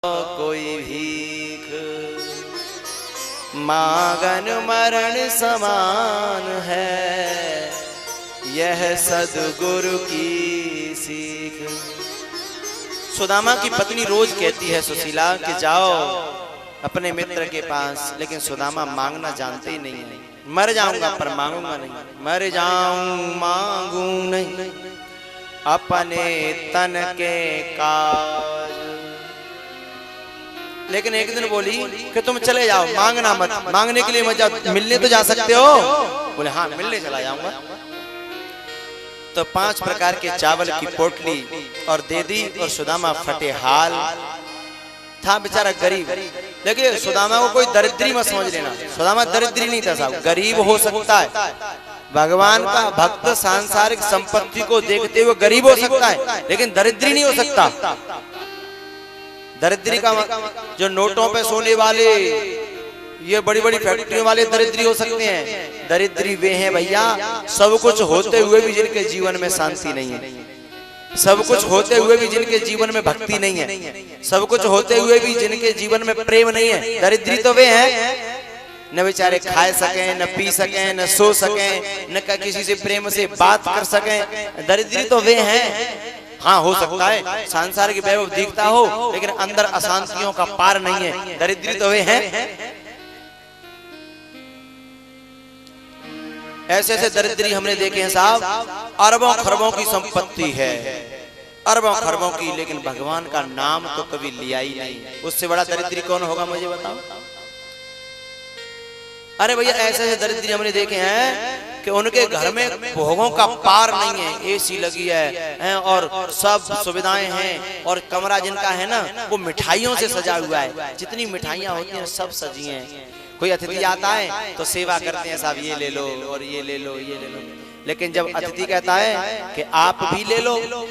कोई भीख, मांगन मरण समान है, यह सद्गुरु की सीख। सुदामा की पत्नी रोज कहती है सुशीला कि जाओ अपने मित्र के पास, लेकिन सुदामा मांगना जानते ही नहीं है। मर जाऊंगा पर मांगूंगा नहीं, मर जाऊं मांगू नहीं, अपने तन के काज। लेकिन एक दिन बोली कि तुम चले जाओ, मांगना मत, मांगने के लिए मत, मिलने तो जा सकते हो। बोले हाँ मिलने चला जाऊंगा। तो 5 प्रकार के चावल की पोटली और दे दी, और सुदामा फटे हाल था, बेचारा गरीब। देखिए सुदामा को कोई दरिद्री मत समझ लेना, सुदामा दरिद्री नहीं था साहब, गरीब हो सकता है। भगवान का भक्त सांसारिक संपत्ति को देखते हुए गरीब हो सकता है, लेकिन दरिद्री नहीं हो सकता। दरिद्री का जो नोटों पे सोने वाले, ये बड़ी बड़ी फैक्ट्रियों वाले दरिद्री हो सकते हैं। दरिद्री वे हैं भैया सब कुछ होते हुए भी जिनके जीवन में शांति नहीं है, सब कुछ होते हुए भी जिनके जीवन में भक्ति नहीं है, सब कुछ होते हुए भी जिनके जीवन में प्रेम नहीं है। दरिद्री तो वे हैं न बेचारे खाए सकें, न पी सकें, न सो सकें, न किसी से प्रेम से बात कर सकें। दरिद्री तो वे हैं। हाँ हो सकता है सांसारिक वैभव दिखता हो, लेकिन अंदर अशांतियों का पार नहीं है। दरिद्री तो वे हैं। ऐसे ऐसे दरिद्री हमने देखे हैं साहब, अरबों खरबों की संपत्ति है, अरबों खरबों की, लेकिन भगवान का नाम तो कभी लिया ही नहीं। उससे बड़ा दरिद्री कौन होगा मुझे बताओ। अरे भैया ऐसे ऐसे दरिद्री हमने देखे हैं कि उनके घर में भोगों का पार नहीं है। एसी लगी है और सब सुविधाएं हैं, और कमरा जिनका है ना वो मिठाइयों से सजा हुआ है। जितनी मिठाइयां होती हैं सब सजी हैं। कोई अतिथि आता है तो सेवा करते हैं साहब, ये ले लो और ये ले लो, ये ले लो। लेकिन जब अतिथि कहता है कि आप भी ले लो,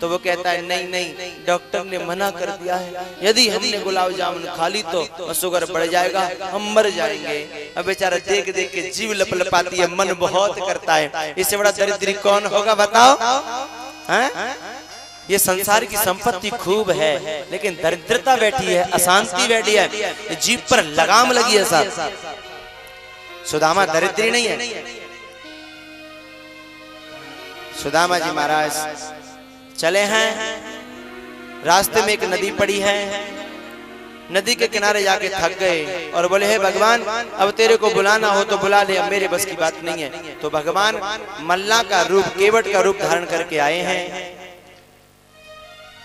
तो वो कहता है नहीं नहीं, डॉक्टर ने मना कर दिया है, यदि हमने गुलाब जामुन खा ली तो शुगर बढ़ जाएगा, हम मर जाएंगे। अब बेचारा देख देख के जीव लपलपाती है, मन बहुत करता है। इससे बड़ा दरिद्री कौन होगा बताओ। हैं? ये संसार की संपत्ति खूब है, लेकिन दरिद्रता बैठी है, अशांति बैठी है, जीव पर लगाम लगी है साहब। सुदामा दरिद्री नहीं है। सुदामा जी महाराज चले हैं, रास्ते में एक नदी पड़ी है, नदी के किनारे जाके थक गए और बोले हे भगवान अब तेरे को बुलाना हो तो बुला ले, अब मेरे बस की बात नहीं है। तो भगवान मल्ला का रूप, केवट का रूप धारण करके आए हैं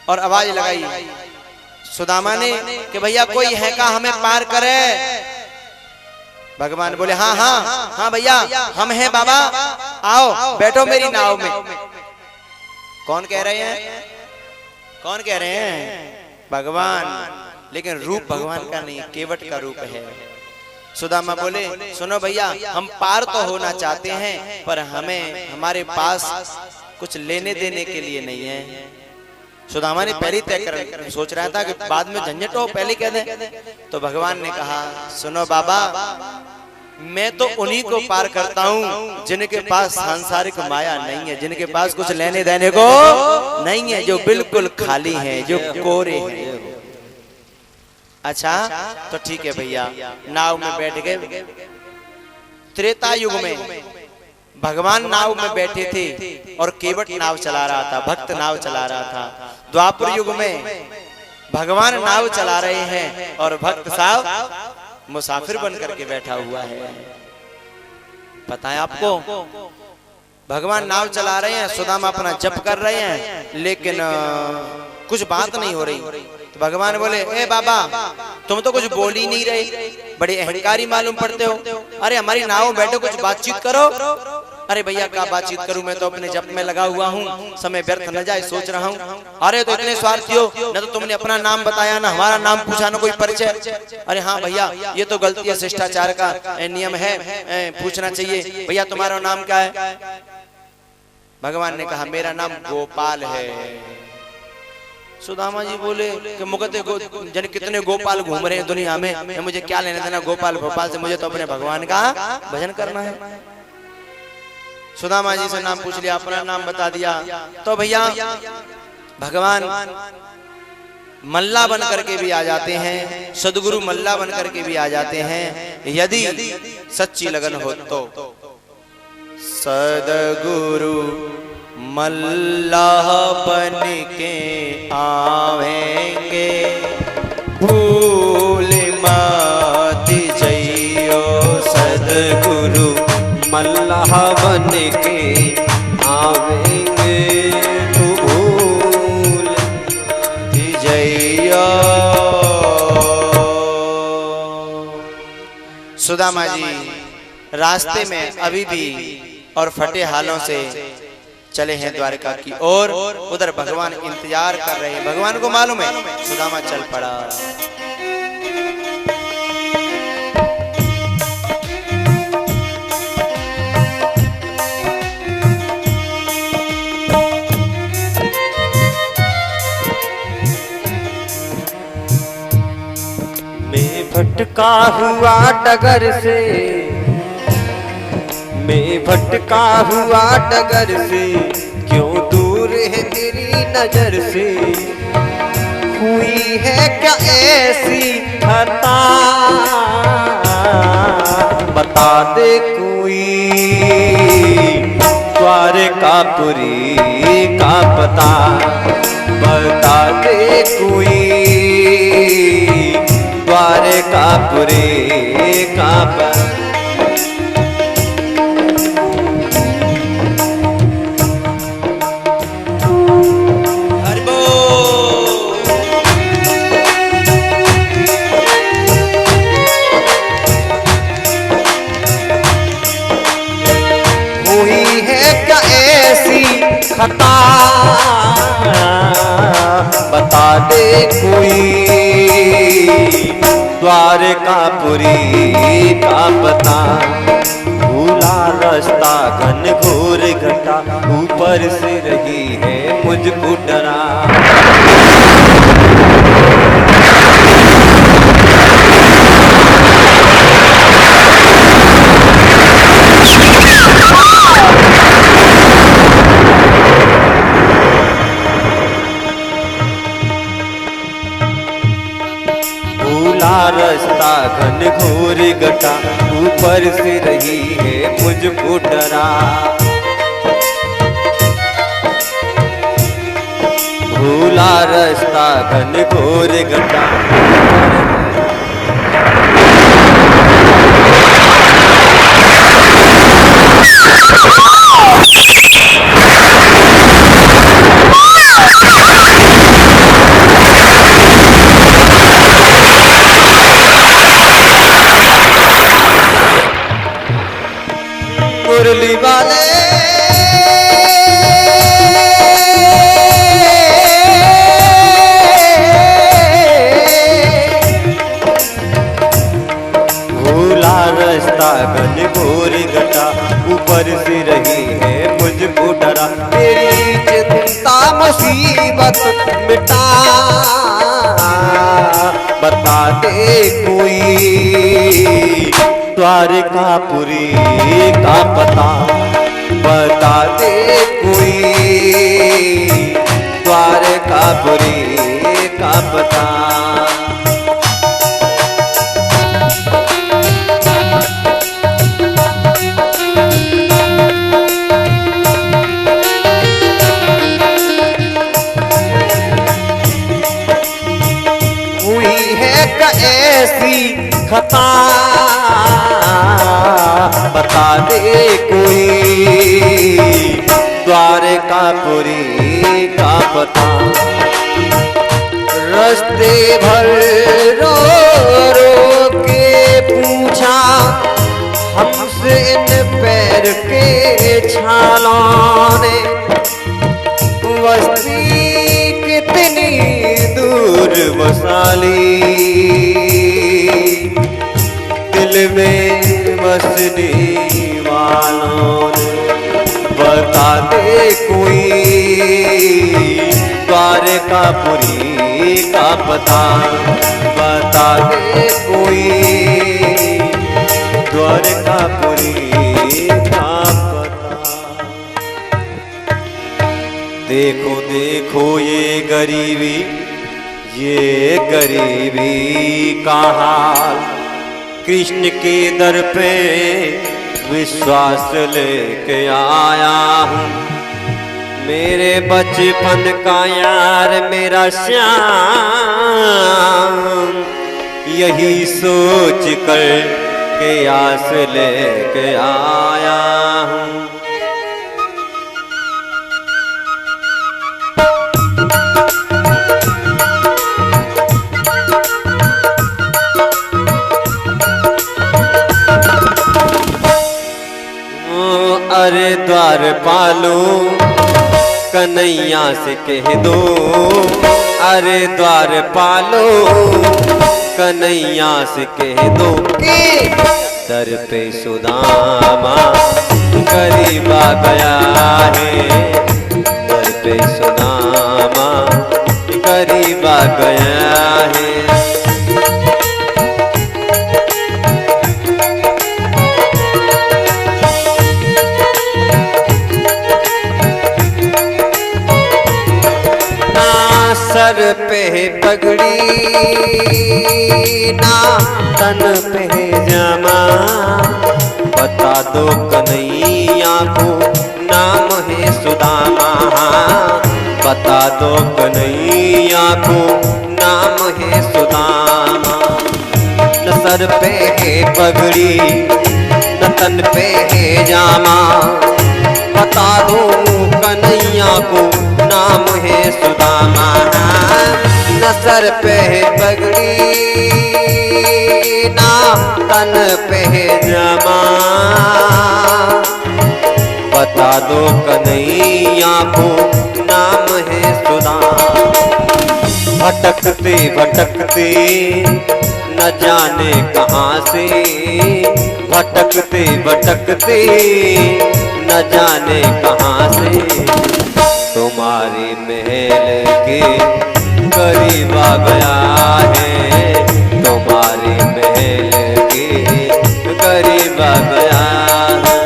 और आवाज लगाई सुदामा ने कि भैया कोई है का हमें पार करे। भगवान बोले हाँ हाँ हाँ भैया हम हैं बाबा, आओ बैठो मेरी नाव में। कौन कह रहे हैं, कौन कह रहे हैं? भगवान। लेकिन रूप भगवान का नहीं, केवट का रूप है। सुदामा बोले सुनो भैया हम पार तो होना चाहते हैं, पर हमें हमारे पास कुछ लेने देने के लिए नहीं है। सुदामा ने पहले तय कर सोच रहा था कि बाद में झंझट हो, पहले कह दे। तो भगवान ने कहा सुनो बाबा, मैं तो उन्हीं को पार करता हूँ जिनके पास सांसारिक माया नहीं है, जिनके पास कुछ लेने देने को नहीं है, जो बिल्कुल खाली हैं, जो कोरे हैं। अच्छा तो ठीक है भैया, नाव में बैठ गए। त्रेता युग में भगवान नाव में बैठे थे और केवट नाव चला रहा था, भक्त नाव चला रहा था। द्वापर युग में भगवान नाव चला रहे हैं और भक्त साहब मुसाफिर बन करके बैठा हुआ है। पता है आपको, भगवान नाव चला रहे हैं, सुदामा अपना जप कर रहे हैं, लेकिन कुछ बात नहीं हो रही। तो भगवान बोले ए बाबा तुम तो कुछ बोल ही नहीं रहे, बड़े अहंकारी मालूम पड़ते हो। अरे हमारी नाव में बैठो, कुछ बातचीत करो। अरे भैया क्या बातचीत करूं, मैं तो अपने जप में लगा हुआ हूँ, समय व्यर्थ न जाए सोच रहा हूँ। अरे तो इतने स्वार्थी हो, न तो तुमने अपना नाम बताया, ना हमारा नाम पूछा, ना कोई परिचय। अरे हाँ भैया ये तो गलती है, शिष्टाचार का नियम है, पूछना चाहिए। भैया तुम्हारा नाम क्या है? भगवान ने कहा मेरा नाम गोपाल है। सुदामा जी बोले कि मुकते जन कितने गोपाल घूम रहे हैं दुनिया में, मुझे क्या लेना देना गोपाल भोपाल से, मुझे तो अपने भगवान का भजन करना है। सुदामा जी से नाम पूछ लिया, अपना नाम बता दिया। तो भैया भगवान मल्ला बन करके भी आ जाते हैं, सदगुरु मल्ला बन करके भी आ जाते हैं, यदि सच्ची लगन हो तो। सदगुरु मल्ला बन के आवेंगे, भूल मत जइयो। सदगुरु मल्ला बन के आवेंगे, भूल जइयो। सुदामा जी रास्ते में अभी भी और फटे हालों से चले हैं द्वारका की ओर। उधर भगवान इंतजार कर रहे हैं। भगवान को मालूम है सुदामा चल पड़ा। मैं भटका हुआ डगर से, मैं भटका हुआ डगर से, क्यों दूर है तेरी नजर से। हुई है क्या ऐसी खता, बता दे कोई, द्वारकापुरी का पता, बता दे कोई, द्वारकापुरी का पता। खता बता दे कोई, द्वारकापुरी का पता। भूला रास्ता घन घोर घटा, ऊपर से रही है मुझको डरा। रास्ता घन घोर घटा, ऊपर से रही है मुझको डरा। भूला रास्ता घन घोर घटा। मुरली वाले भूला रास्ता घन घोर घटा, ऊपर से रही है मुझको डरा। तेरी चिंता मुसीबत मिटा, बता दे कोई, द्वारकापुरी का पता। बता दे कोई, द्वारकापुरी का पता। हुई है क्या ऐसी खता, बता दे कोई, द्वारकापुरी का पता। रास्ते भर रो रो के पूछा, हमसे इन पैर के छालों ने, बस्ती कितनी दूर बसाली, दिल में बसने वालों ने। बता दे कोई, द्वारकापुरी का पता। बता दे कोई, द्वारकापुरी का पता। देखो देखो ये गरीबी, ये गरीबी का हाल, कृष्ण के दर पे विश्वास लेके आया हूँ। मेरे बचपन का यार मेरा श्याम, यही सोच कर के आस लेके आया हूँ। अरे द्वारपालो कन्हैया से कह दो, अरे द्वारपालो कन्हैया से कह दो कि दर पे सुदामा गरीब आ गया है, दर पे सुदामा गरीब आ गया है। सर पे पगड़ी ना तन पे जमा, बता दो कन्हैया को नाम है सुदामा, बता दो कन्हैया को नाम है सुदामा। न सर पे है पगड़ी न तन पे है जामा, बता दो कन्हैया को नाम है सुदामा। न सर पे है पगड़ी ना तन पे है जमा, बता दो कन्हैया को नाम है सुदामा। भटकते भटकते न जाने कहाँ से, भटकते भटकते न जाने कहाँ से, तुम्हारी महल के करीब आ गया है, तुम्हारी महल के करीब आ गया है।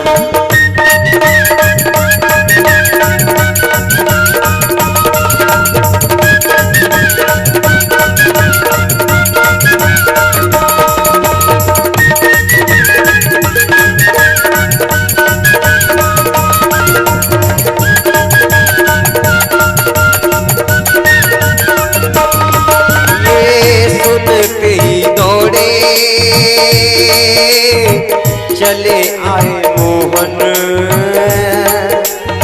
चले आए मोहन,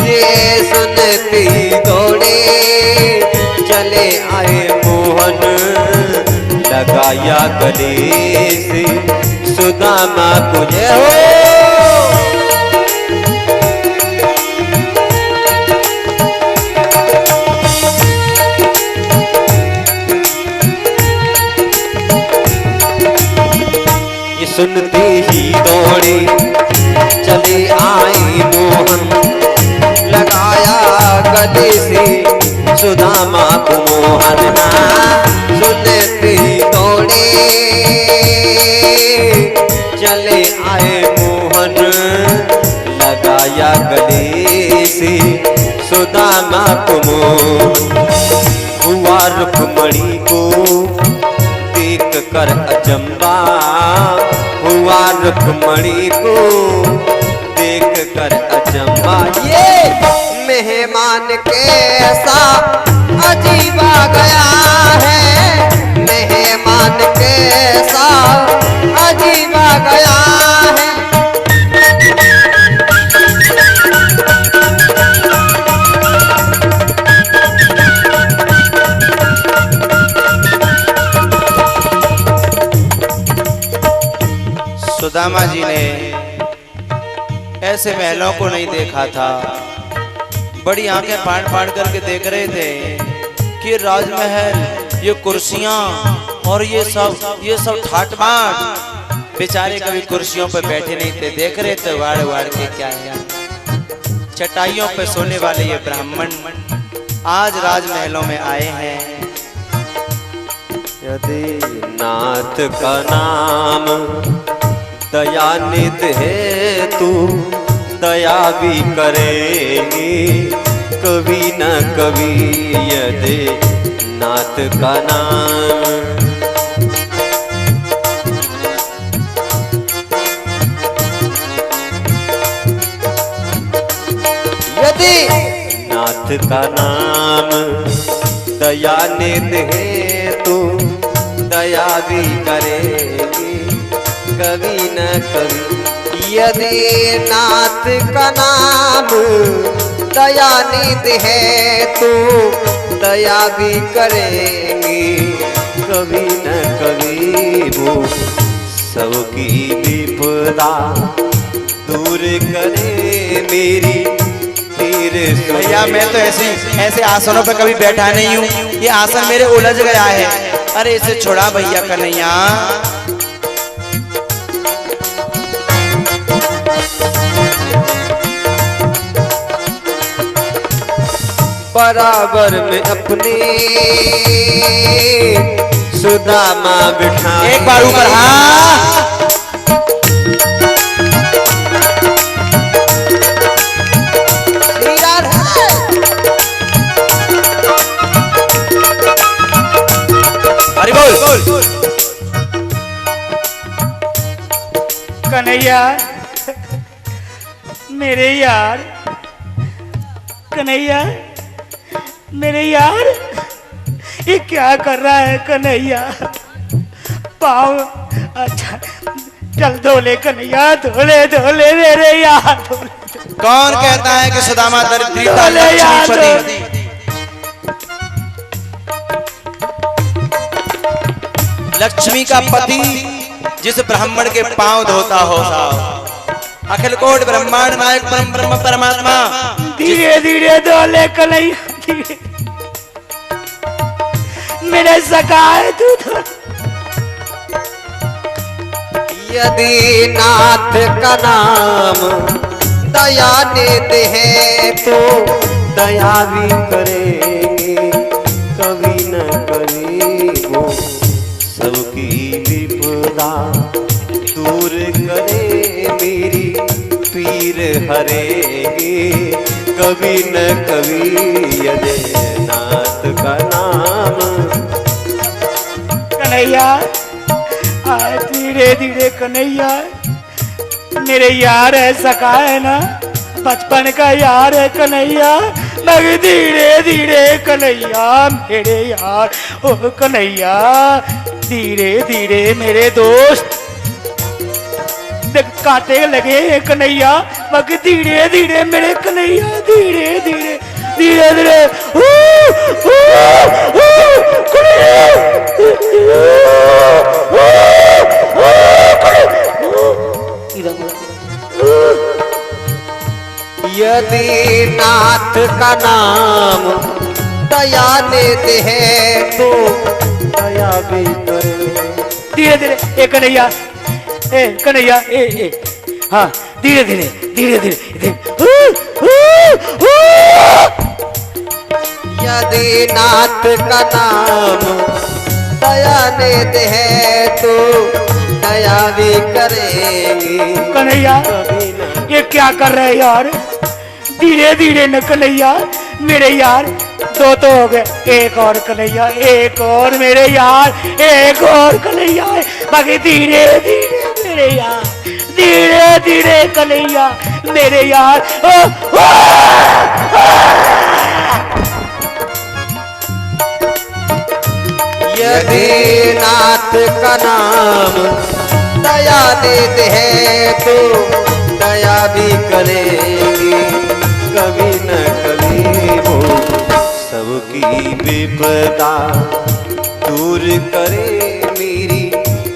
ये सुनते ही दौड़े चले आए मोहन, लगाया गले से सुदामा को जय हो। सुनते ही दौड़े चले आए मोहन, लगाया गले से सुदामा को मोहन। सुनते ही दौड़े चले आए मोहन, लगाया गले से सुदामा को मोहन। हुआ रुक्मणी को देख कर अचंबा, हुआ रुक्मणी को देख कर अचंबा, ये मेहमान कैसा अजीब आ गया है, मेहमान कैसा अजीब आ गया है। सुदामा जी ने ऐसे महलों को नहीं देखा था, बड़ी आंखें फाड़ फाड़ करके देख रहे थे कि राजमहल, ये कुर्सियां और ये सब ठाट बाट, बेचारे कभी कुर्सियों पर बैठे नहीं थे, देख रहे थे वाड़ वाड़ के क्या है, चटाइयों पे सोने वाले ये ब्राह्मण आज राजमहलों में आए हैं। यदि नाथ का नाम दयानिधि है, तू दया भी करेगी कभी न कभी। यदि नाथ का नाम। यदि नाथ का नाम दया निध है तो दया भी करेगी कभी न कभी। यदि नाथ का नाम दया निध है तो दया भी करेंगे कभी न कभी। वो सबकी विपदा दूर करे मेरी तीर। भैया मैं तो ऐसे आसनों पर कभी बैठा नहीं हूँ, ये आसन मेरे उलझ गया है। अरे इसे छोड़ा भैया कन्हैया। बराबर में अपने सुदामा बिठा। एक बार ऊपर हाँ। अरे बोल कन्हैया मेरे यार, कन्हैया मेरे यार, ये क्या कर रहा है कन्हैया? पाँव अच्छा चल धोले कन्हैया, धोले धोले मेरे यार धोले। कौन कहता है कि सुदामा दरिद्रता धोले यार लक्ष्मीपति? लक्ष्मी का पति जिस ब्राह्मण के पांव धोता हो साहब। अखिल कोट ब्रह्मांड नायक परम ब्रह्म परमात्मा। धीरे धीरे धोले कन्हैया, धीरे मेरे सखा है तू तो। यदि नाथ का नाम दया देते हैं तो दया भी करेंगे कभी न कभी। वो सबकी विपदा दूर करे मेरी पीर हरेगी कभी न कभी। यदि नाथ का नाम। कन्हैया धीरे धीरे कन्हैया, मेरे यार है सखा है ना, बचपन का यार है कन्हैया। मगर धीरे धीरे कन्हैया मेरे यार, ओ कन्हैया धीरे धीरे मेरे दोस्त कांटे लगे हैं कन्हैया। मगर धीरे धीरे मेरे कन्हैया, धीरे धीरे धीरे धीरे यदि नाथ का नाम दया देते हैं तो दया भी करे। धीरे धीरे ए कन्हैया, ए कन्हैया ए हाँ धीरे धीरे धीरे धीरे। यदि नाथ का नाम दया देते हैं तो दया भी करेंगे कन्हैया कभी न। ये क्या कर रहे हैं यार? धीरे धीरे न कन्हैया मेरे यार, दो तो हो गए, एक और कन्हैया, एक और मेरे यार, एक और कन्हैया। बाकी धीरे धीरे मेरे यार, धीरे धीरे कन्हैया मेरे यार। यदि नाथ का नाम दया देते हैं तो दया भी करेंगे कभी न कभी। वो सबकी विपदा दूर करे मेरी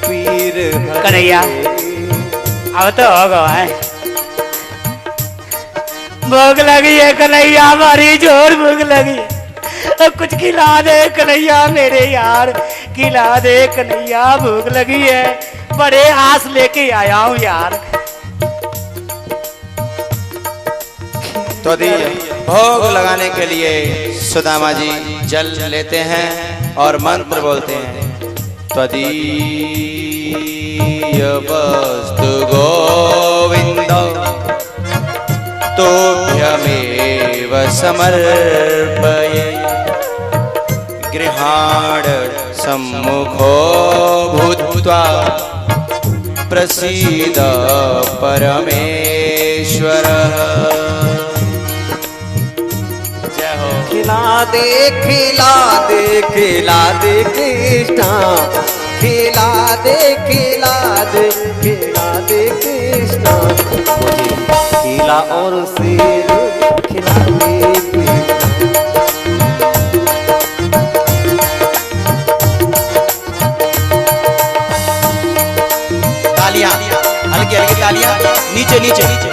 पीर हरे। कन्हैया अब तो होगा है, भूख लगी है कन्हैया, हमारी जोर भूख लगी है। कुछ खिला दे कन्हैया मेरे यार, खिला दे कन्हैया, भूख लगी है, बड़े आस लेके आया हूँ यार। तो भोग लगाने के लिए सुदामा जी जल लेते हैं और मंत्र बोलते हैं। त्वदीय वस्तु गोविंद तोभ्यमेव समर्पये। गृहाण सम्मुखो भूत्वा प्रसीद परमेश्वर। जय हो। खिला दे खिला दे खिला दे कृष्णा, खिला दे खिला दे खिला दे कृष्णा, मुझे खिला और शेर खिला दे कृष्णा। तालियां, हल्की हल्की तालियां, नीचे नीचे नीचे।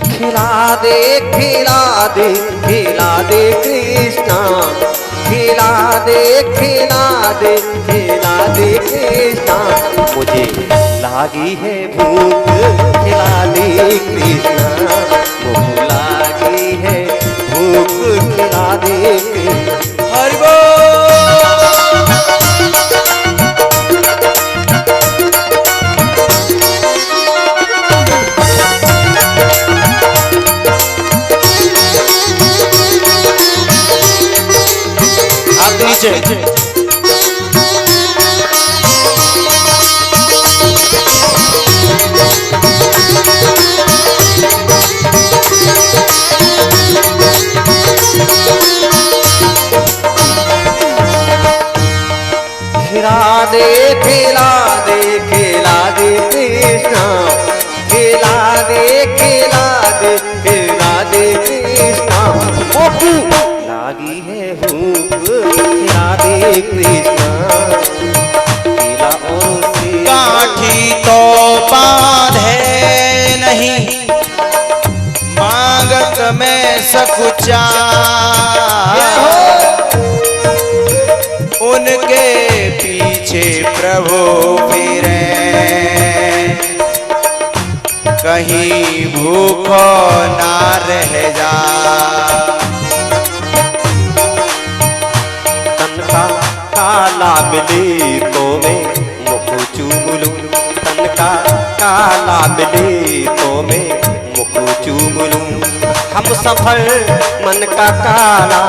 खिला दे खिला दे खिला दे कृष्णा, खिला दे खिला दे खिला दे कृष्णा, मुझे लागी है भूख खिला दे कृष्णा, मुझे लागी है भूख खिला दे कृष्णा। हरि बोल। हाथ नीचे। खिला दे खिला दे खिला दे कृष्णा, खिला दे खिला दे खिला दे कृष्णा, ओपू लागी है भूख खिला दे कृष्णा, खिला और काठी तो बांधे नहीं, मांगत में सकुचा, उनके पीछे प्रभु फिरे, कहीं भूखो ना रह जा। तन का काला मिले तो मैं मुख चूम लूं, तन का काला मिले तो मैं मुख चूम लूं। हम सफल मन का काला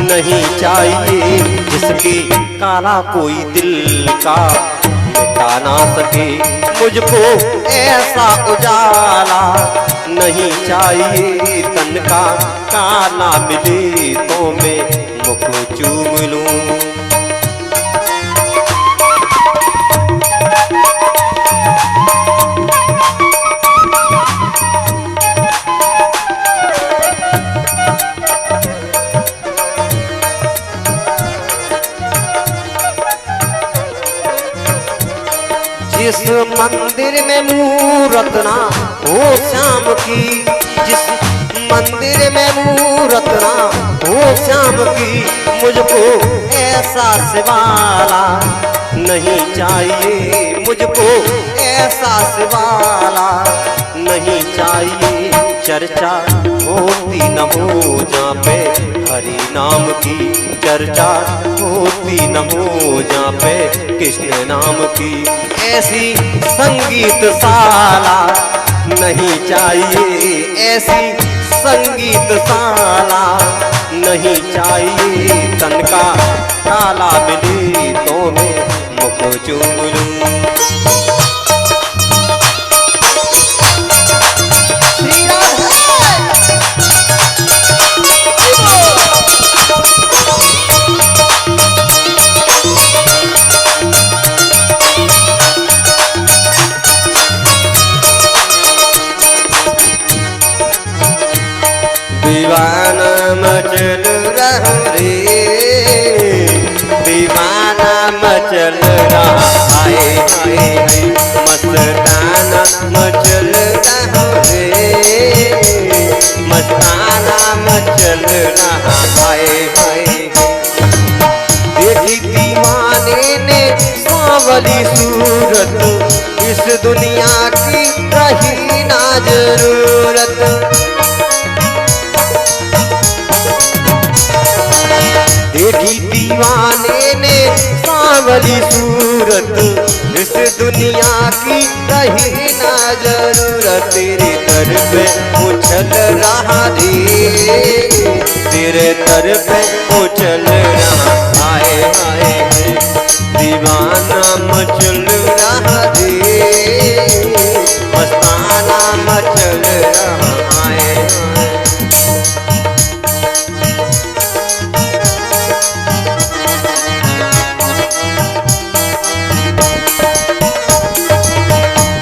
नहीं चाहिए, जिसके काला कोई दिल का मिटा ना सके, मुझको ऐसा उजाला नहीं चाहिए। तन का काला मिले तो मैं मुख चूम लूं। जिस मंदिर में मूरत ना हो श्याम की, जिस मंदिर में मूरत ना हो श्याम की, मुझको ऐसा शिवाला नहीं चाहिए, मुझको ऐसा शिवाला नहीं चाहिए। चर्चा होती न हो जहाँ पे हरि नाम की, चर्चा होती न हो जहाँ पे कृष्ण नाम की, ऐसी संगीत शाला नहीं चाहिए, ऐसी संगीत शाला नहीं चाहिए। तन का काला मिले तो मैं मुख चूम लूं। दीवाना मचल रहा रे, दीवाना मचल रहा हाय हाय हाय, मस्ताना मचल रहा रे, मस्ताना मचल रहा हाय हाय। देखी दीवाने ने सांवली सूरत, इस दुनिया की रही ना जरूरत। देखी दीवाने ने सांवली सूरत, इस दुनिया की कहीं ना जरूरत तेरे दर पे उछल रहा धीरे, तेरे दर पे उछल रहा हाय हाय हाय, दीवाना मचल रहा धीरे, मस्ताना मचल रहा हाय हाय।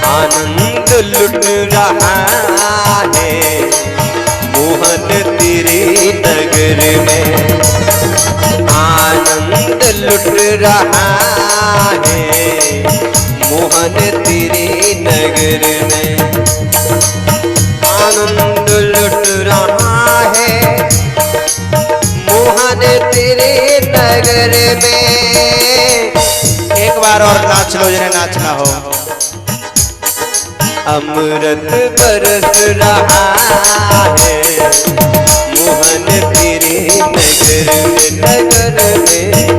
आनंद लुट रहा है मोहन तेरे नगर में, आनंद लुट रहा है मोहन तेरे नगर में, आनंद लुट रहा है मोहन तेरे नगर में। एक बार और नाच लो जिन्हें नाचना हो। अमृत बरस रहा है मोहन तेरे नगर में, नगर में